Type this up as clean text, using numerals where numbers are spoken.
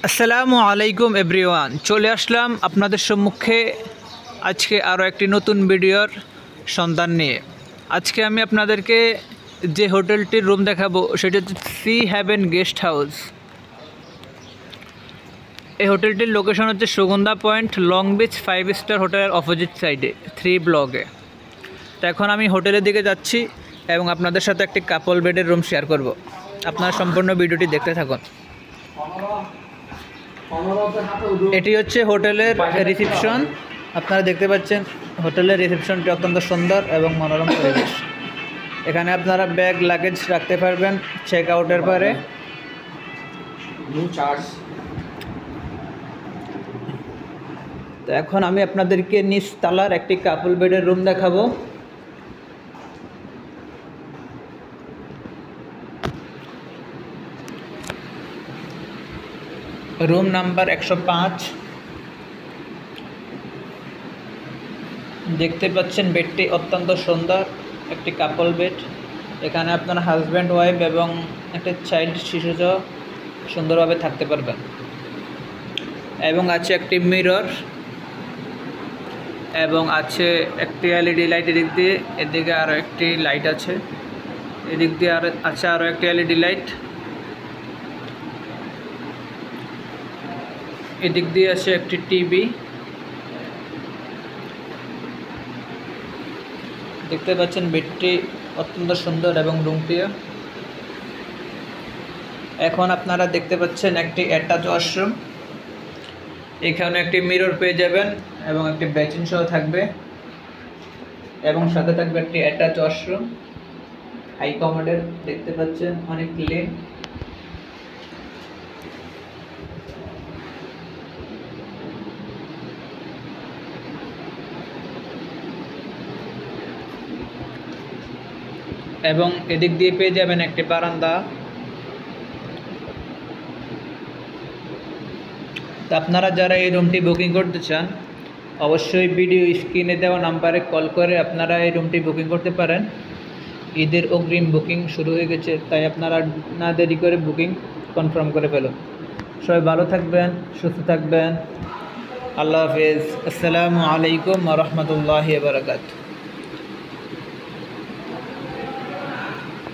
আসসালামু আলাইকুম এভরিওয়ান, চলে আসলাম আপনাদের সম্মুখে আজকে আরও একটি নতুন ভিডিওর সন্ধান নিয়ে। আজকে আমি আপনাদেরকে যে হোটেলটির রুম দেখাবো সেটি হচ্ছে সি হেভেন গেস্ট হাউস। এই হোটেলটির লোকেশন হচ্ছে Sugandha point, long beach 5 star হোটেলের অপোজিট সাইডে 3 ব্লকে। তো এখন আমি হোটেলের দিকে যাচ্ছি এবং আপনাদের সাথে একটি কাপল বেডের রুম শেয়ার করব। আপনারা সম্পূর্ণ ভিডিওটি দেখতে থাকুন। এটি হচ্ছে হোটেলের রিসেপশন। আপনারা দেখতে পাচ্ছেন হোটেলের রিসেপশনটি অত্যন্ত সুন্দর এবং মনোরম পরিবেশ। এখানে আপনারা ব্যাগ লাগেজ রাখতে পারবেন চেক আউটের পরে। তো এখন আমি আপনাদেরকে নিচ তলার একটি কাপল বেডের রুম দেখাবো। Room number 105। দেখতে পাচ্ছেন বেডটি অত্যন্ত সুন্দর একটি কাপল বেড। এখানে আপনার হাজব্যান্ড ওয়াইফ এবং একটা চাইল্ড শিশুসহ সুন্দরভাবে থাকতে পারবেন। এবং আছে একটি মিরর এবং আছে একটি এলইডি লাইট। এদিক দিয়ে এদিকে আরও একটি লাইট আছে, এদিক দিয়ে আছে আরও একটি এলইডি লাইট। এদিক দিয়ে আছে একটি টিভি। দেখতে পাচ্ছেন বেডটি অত্যন্ত সুন্দর এবং রুমটিও। এখন আপনারা দেখতে পাচ্ছেন একটি অ্যাটাচ ওয়াশরুম। এখানে একটি মিরর পেয়ে যাবেন এবং একটি বেসিন সহ থাকবে এবং সাথে থাকবে একটি অ্যাটাচ ওয়াশরুম। হাই কমোডের দেখতে পাচ্ছেন, অনেক ক্লিন। এবং এদিক দিয়ে পেয়ে যাবেন একটি বারান্দা। তো আপনারা যারা এই রুমটি বুকিং করতে চান অবশ্যই ভিডিও স্ক্রিনে দেওয়া নাম্বারে কল করে আপনারা এই রুমটি বুকিং করতে পারেন। ঈদের অগ্রিম বুকিং শুরু হয়ে গেছে, তাই আপনারা না দেরি করে বুকিং কনফার্ম করে ফেলুন। সবাই ভালো থাকবেন, সুস্থ থাকবেন। আল্লাহ হাফেজ। আসসালামু আলাইকুম ওয়া রাহমাতুল্লাহি ওয়া বারাকাতুহু।